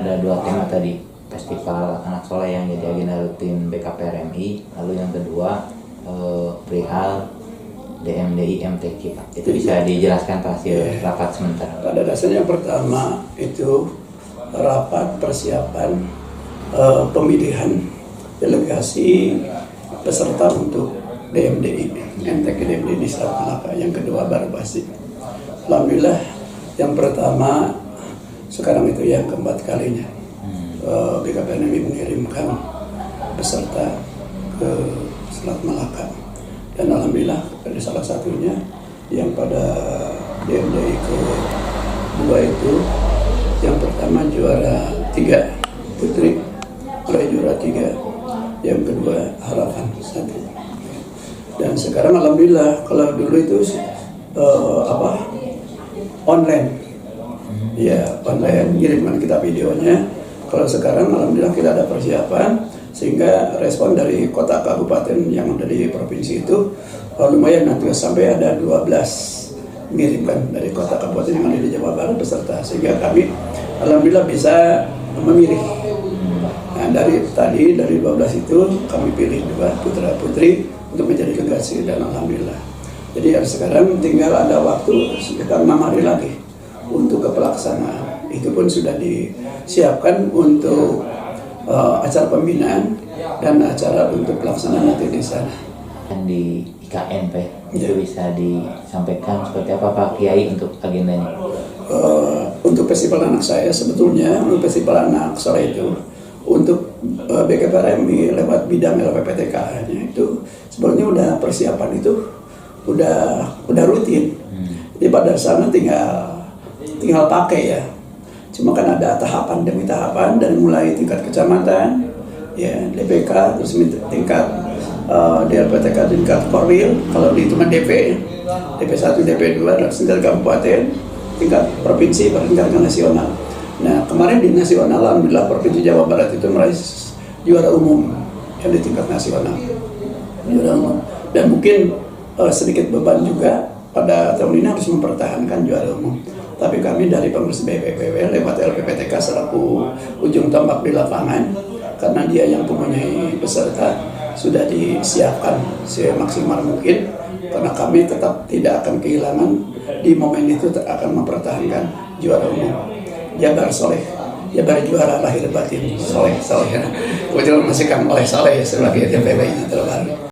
ada dua tema tadi, Festival Anak Soleh yang jadi agenda rutin BKPRMI, lalu yang kedua perihal DMDI MTQ Pak. Itu bisa dijelaskan Pak hasil rapat sementara. Pada dasarnya yang pertama itu rapat persiapan pemilihan delegasi peserta untuk DMDI MTQ DMDI di Selat Malaka. Yang kedua baru pasti. Alhamdulillah yang pertama sekarang itu yang keempat kalinya BKPRMI mengirimkan peserta ke Selat Malaka. Dan alhamdulillah dari salah satunya yang pada DMDI kedua itu yang pertama juara 3 putri, juara 3, yang kedua harapan 1. Dan sekarang alhamdulillah, kalau dulu itu online, ya online kirimkan kita videonya. Kalau sekarang alhamdulillah kita ada persiapan, sehingga respon dari kota kabupaten yang ada di provinsi itu lumayan, nanti sampai ada 12 mengirimkan dari kota kabupaten yang ada di Jawa Barat peserta, sehingga kami alhamdulillah bisa memilih. Nah dari 12 itu kami pilih 2 putra putri untuk menjadi legasi, dan alhamdulillah. Jadi sekarang tinggal ada waktu sekitar 6 hari lagi untuk ke pelaksanaan. Itu pun sudah disiapkan untuk acara pembinaan dan acara untuk pelaksanaan nanti di sana. Dan di IKN Pak, itu bisa disampaikan seperti apa Pak Kiai untuk agendanya? Untuk festival anak saya sebetulnya, untuk festival anak soleh itu untuk BKPRMI lewat bidang LPPTK-nya itu sebenarnya udah persiapan itu udah rutin. Jadi pada sana tinggal pakai ya. Cuma kan ada tahapan demi tahapan, dari mulai tingkat kecamatan, ya DPK, terus tingkat DLPTK, tingkat Korwil, kalau dihitungan DP1, DP2, dan tingkat kabupaten, tingkat provinsi, tingkat nasional. Nah kemarin di nasional, alhamdulillah Provinsi Jawa Barat itu meraih juara umum yang di tingkat nasional, juara umum. Dan mungkin sedikit beban juga pada tahun ini harus mempertahankan juara umum. Tapi kami dari pengurus BPPW lewat LPPTK selaku ujung tombak di lapangan, karena dia yang mempunyai peserta, sudah disiapkan semaksimal mungkin, karena kami tetap tidak akan kehilangan di momen itu, akan mempertahankan juara umum. Jabar Soleh, Jabar juara lahir batin, Soleh. Kebetulan masih kan oleh Soleh sebagai DPW-nya terbaru.